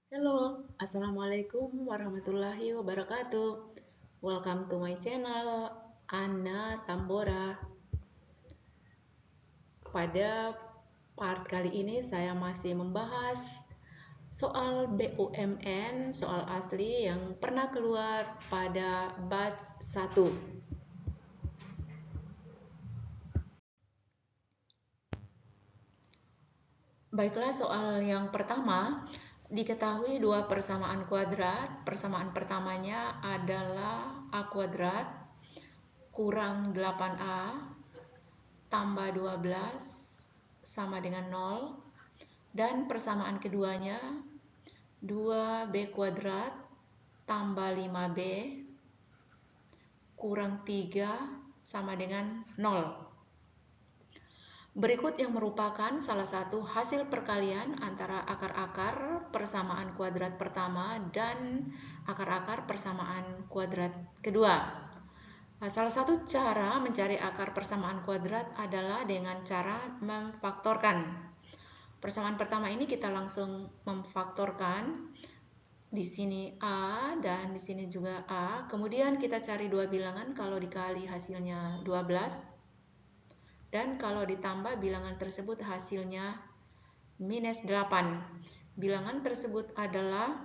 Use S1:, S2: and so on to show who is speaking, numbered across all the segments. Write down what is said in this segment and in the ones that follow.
S1: Halo, Assalamualaikum warahmatullahi wabarakatuh. Welcome to my channel, Anna Tambora. Pada part kali ini saya masih membahas soal BUMN, soal asli yang pernah keluar pada batch 1. Baiklah, soal yang pertama, diketahui dua persamaan kuadrat. Persamaan pertamanya adalah A kuadrat kurang 8A tambah 12 sama dengan 0, dan persamaan keduanya 2B kuadrat tambah 5B kurang 3 sama dengan 0. Berikut yang merupakan salah satu hasil perkalian antara akar-akar persamaan kuadrat pertama dan akar-akar persamaan kuadrat kedua. Salah satu cara mencari akar persamaan kuadrat adalah dengan cara memfaktorkan. Persamaan pertama ini kita langsung memfaktorkan. Di sini A dan di sini juga A. Kemudian kita cari dua bilangan, kalau dikali hasilnya 12. Dan kalau ditambah bilangan tersebut hasilnya minus 8. Bilangan tersebut adalah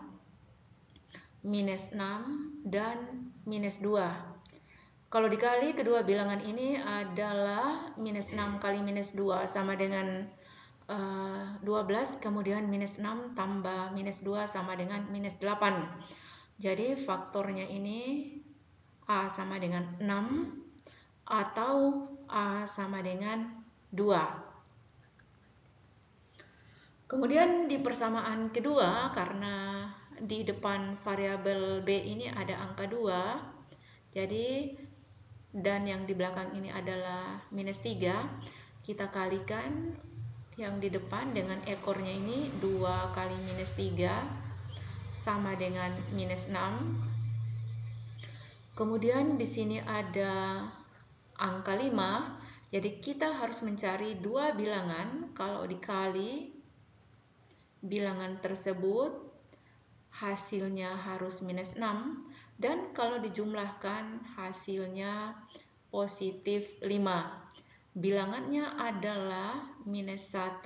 S1: minus 6 dan minus 2. Kalau dikali kedua bilangan ini adalah minus 6 kali minus 2 sama dengan 12, kemudian minus 6 tambah minus 2 sama dengan minus 8. Jadi faktornya ini A sama dengan 6 atau A sama dengan 2. Kemudian di persamaan kedua, karena di depan variabel B ini ada angka 2, jadi dan yang di belakang ini adalah minus 3, kita kalikan yang di depan dengan ekornya ini 2 kali minus 3 sama dengan minus 6. Kemudian di sini ada angka 5, jadi kita harus mencari dua bilangan. Kalau dikali bilangan tersebut hasilnya harus minus 6, dan kalau dijumlahkan hasilnya positif 5. Bilangannya adalah minus 1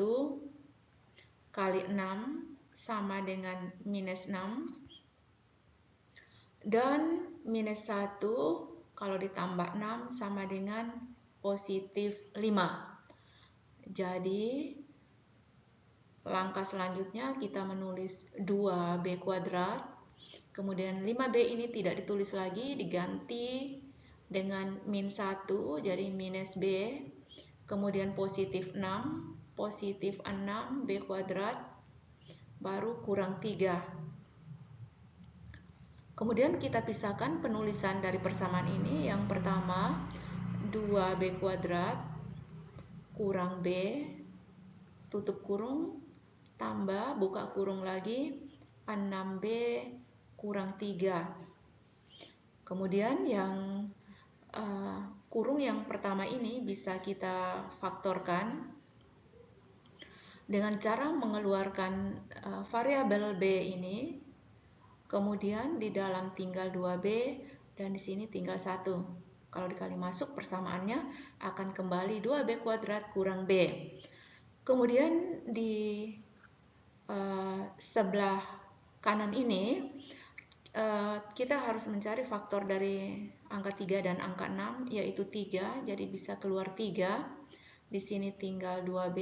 S1: kali 6 sama dengan minus 6, dan minus 1 kalau ditambah 6 sama dengan positif 5. Jadi langkah selanjutnya kita menulis 2B kuadrat, kemudian 5B ini tidak ditulis lagi, diganti dengan min 1, jadi minus B, kemudian positif 6, positif 6B kuadrat, baru kurang 3. Kemudian kita pisahkan penulisan dari persamaan ini. Yang pertama 2B kuadrat kurang B, tutup kurung, tambah buka kurung lagi 6B kurang 3. Kemudian yang kurung yang pertama ini bisa kita faktorkan dengan cara mengeluarkan variabel B ini. Kemudian di dalam tinggal 2B dan di sini tinggal 1. Kalau dikali masuk persamaannya akan kembali 2B kuadrat kurang B. Kemudian di sebelah kanan ini kita harus mencari faktor dari angka 3 dan angka 6, yaitu 3, jadi bisa keluar 3. Di sini tinggal 2B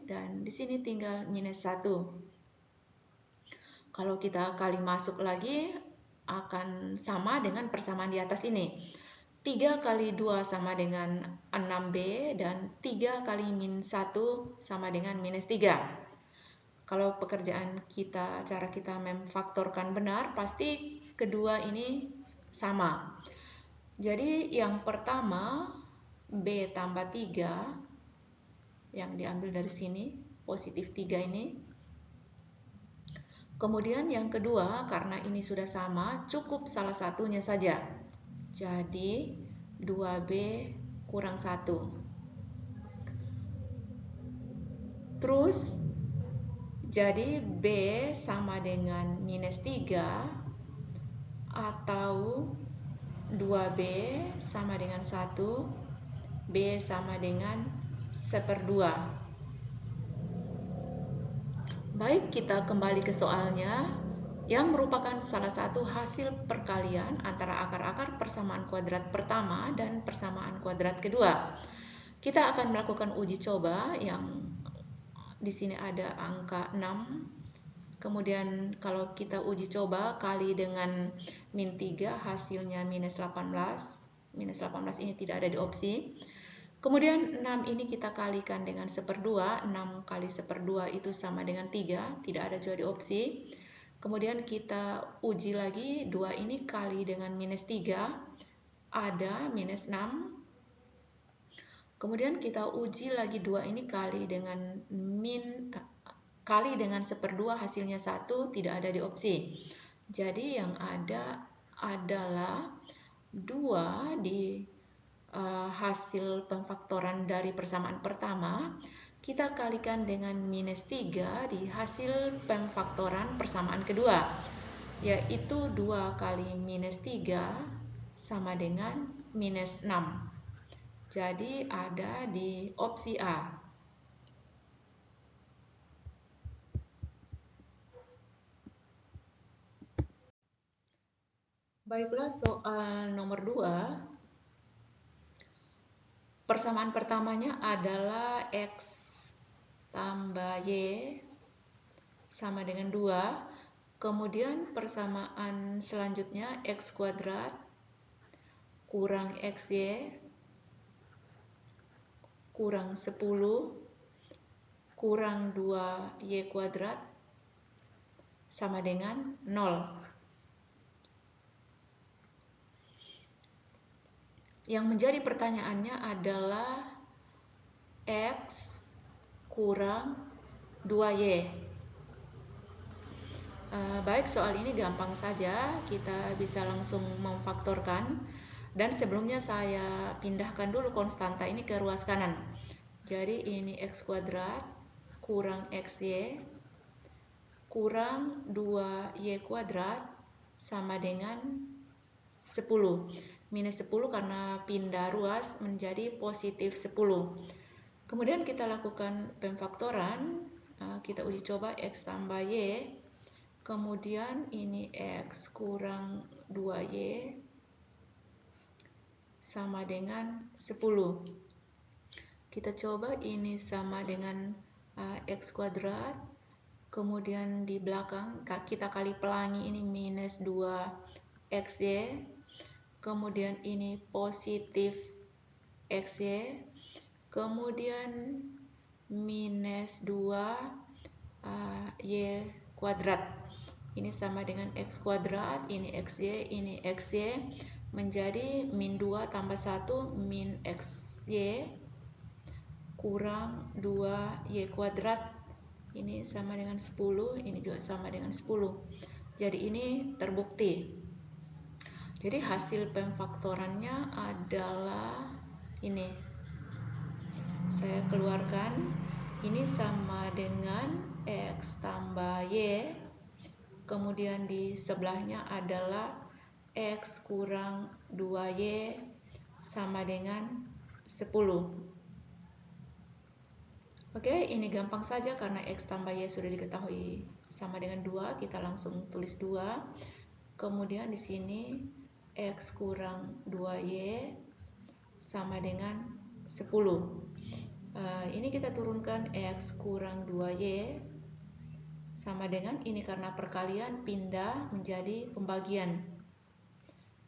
S1: dan di sini tinggal minus 1. Kalau kita kali masuk lagi akan sama dengan persamaan di atas ini. 3 kali 2 sama dengan 6B dan 3 kali min 1 sama dengan minus 3. Kalau pekerjaan kita, cara kita memfaktorkan benar, pasti kedua ini sama. Jadi yang pertama B tambah 3 yang diambil dari sini, positif 3 ini. Kemudian yang kedua, karena ini sudah sama, cukup salah satunya saja. Jadi 2B kurang 1. Terus Jadi B sama dengan minus 3 atau 2B sama dengan 1, B sama dengan 1/2. Baik, kita kembali ke soalnya yang merupakan salah satu hasil perkalian antara akar-akar persamaan kuadrat pertama dan persamaan kuadrat kedua. Kita akan melakukan uji coba yang di sini ada angka 6. Kemudian kalau kita uji coba kali dengan min 3 hasilnya minus 18. Minus 18 ini tidak ada di opsi. Kemudian 6 ini kita kalikan dengan 1/2. 6 kali 1/2 itu sama dengan 3. Tidak ada juga di opsi. Kemudian kita uji lagi 2 ini kali dengan minus 3. Ada minus 6. Kemudian kita uji lagi 2 ini kali dengan kali dengan 1/2 hasilnya 1, tidak ada di opsi. Jadi yang ada adalah 2 di hasil pemfaktoran dari persamaan pertama, kita kalikan dengan minus 3 di hasil pemfaktoran persamaan kedua, yaitu 2 kali minus 3 sama dengan minus 6. Jadi ada di opsi A. Baiklah, soal nomor 2. Persamaan pertamanya adalah X tambah Y sama dengan 2. Kemudian persamaan selanjutnya X kuadrat kurang XY kurang 10 kurang 2Y kuadrat sama dengan 0. Yang menjadi pertanyaannya adalah X kurang 2Y. Baik, soal ini gampang saja, kita bisa langsung memfaktorkan. Dan sebelumnya saya pindahkan dulu konstanta ini ke ruas kanan. Jadi ini X kuadrat kurang XY kurang 2Y kuadrat sama dengan 10. Minus 10 karena pindah ruas menjadi positif 10. Kemudian kita lakukan pemfaktoran. Kita uji coba X tambah Y. Kemudian ini X kurang 2Y sama dengan 10. Kita coba ini sama dengan X kuadrat. Kemudian di belakang kita kali pelangi ini minus 2XY. Kemudian ini positif XY. Kemudian minus 2Y kuadrat. Ini sama dengan X kuadrat, ini XY, ini XY. Menjadi min 2 tambah 1 min XY kurang 2Y kuadrat. Ini sama dengan 10, ini juga sama dengan 10. Jadi ini terbukti. Jadi hasil pemfaktorannya adalah ini. Saya keluarkan. Ini sama dengan X tambah Y. Kemudian di sebelahnya adalah X kurang 2Y sama dengan 10. Oke, ini gampang saja karena X tambah Y sudah diketahui sama dengan 2. Kita langsung tulis 2. Kemudian di sini X kurang 2Y sama dengan 10. Ini kita turunkan X kurang 2Y sama dengan ini karena perkalian pindah menjadi pembagian.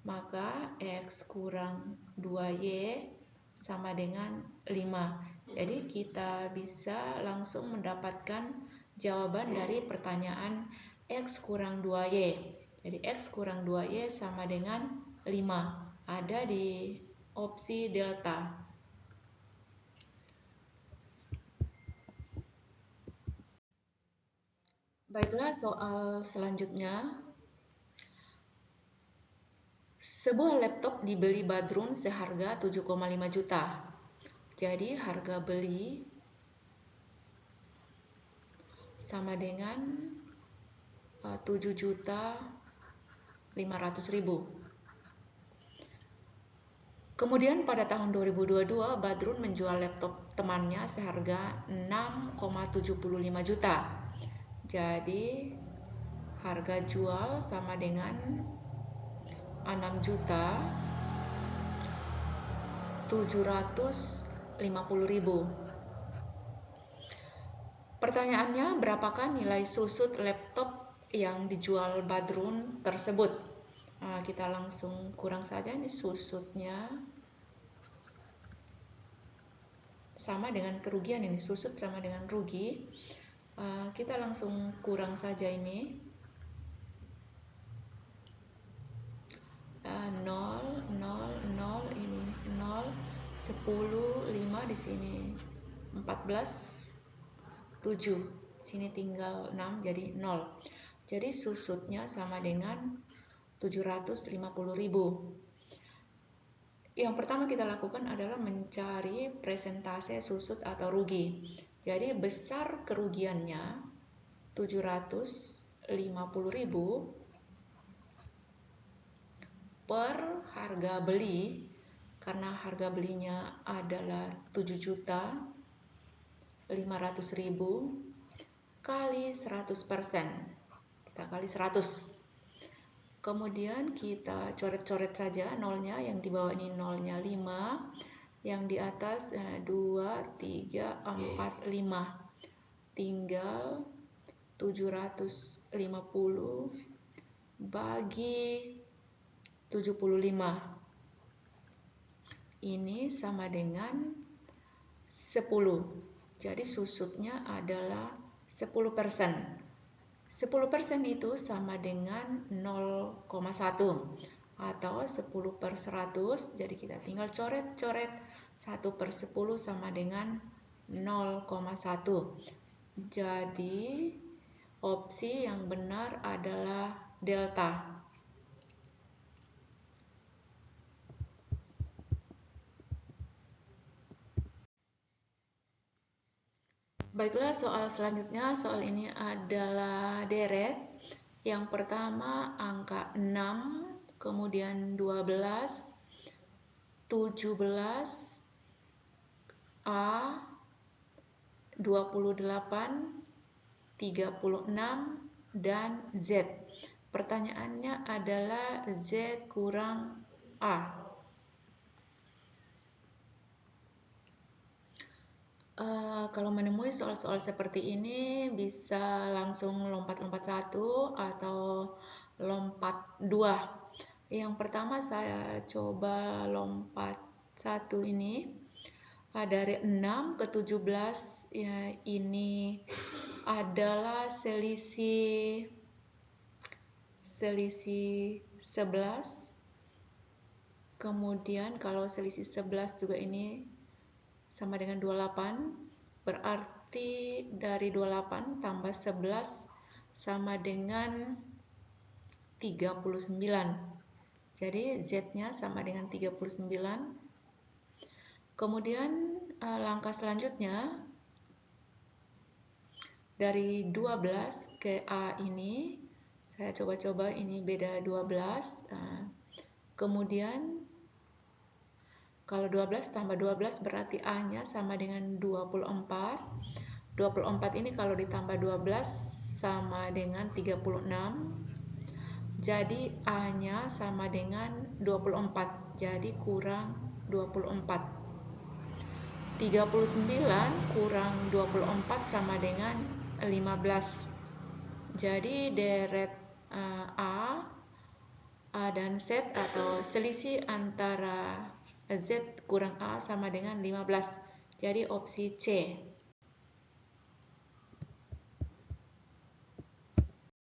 S1: Maka X kurang 2Y sama dengan 5. Jadi kita bisa langsung mendapatkan jawaban dari pertanyaan X kurang 2Y. Jadi X kurang 2Y sama dengan 5. Ada di opsi delta. Baiklah, soal selanjutnya. Sebuah laptop dibeli Badrun seharga 7,5 juta. Jadi harga beli sama dengan 7.500.000. Kemudian pada tahun 2022, Badrun menjual laptop temannya seharga 6,75 juta. Jadi harga jual sama dengan 6.750.000. Pertanyaannya, berapakah nilai susut laptop yang dijual Badrun tersebut? Kita langsung kurang saja, ini susutnya sama dengan kerugian, ini susut sama dengan rugi. Kita langsung kurang saja ini. 0, 0, 0, ini 0, 10, 5 di sini, 14, 7, sini tinggal 6 jadi 0. Jadi susutnya sama dengan 750.000. Yang pertama kita lakukan adalah mencari presentase susut atau rugi. Jadi besar kerugiannya 750.000 per harga beli, karena harga belinya adalah 7.500.000 kali 100%. Kita kali 100. Kemudian kita coret-coret saja nolnya, yang di bawah ini nolnya 5, yang di atas 2, 3, 4, 5. Tinggal 750 bagi 75. Ini sama dengan 10. Jadi susutnya adalah 10%. 10% itu sama dengan 0,1 atau 10/100. Jadi kita tinggal coret-coret 1/10 sama dengan 0,1. Jadi opsi yang benar adalah delta. Baiklah, soal selanjutnya, soal ini adalah deret. Yang pertama angka 6, kemudian 12, 17, A, 28, 36, dan Z. Pertanyaannya adalah Z kurang A. Kalau menemui soal-soal seperti ini bisa langsung lompat-lompat 1 atau lompat 2. Yang pertama saya coba lompat 1 ini. Dari 6 ke 17 ya, ini adalah selisih 11. Kemudian kalau selisih 11 juga ini sama dengan 28, berarti dari 28 tambah 11 sama dengan 39. Jadi Z-nya sama dengan 39. Kemudian langkah selanjutnya dari 12 ke A ini saya coba-coba, ini beda 12. Kemudian kalau 12 tambah 12 berarti A-nya sama dengan 24. 24 ini kalau ditambah 12 sama dengan 36. Jadi A-nya sama dengan 24. Jadi kurang 24. 39 kurang 24 sama dengan 15. Jadi deret A dan Z atau selisih antara Z kurang A sama dengan 15. Jadi opsi C.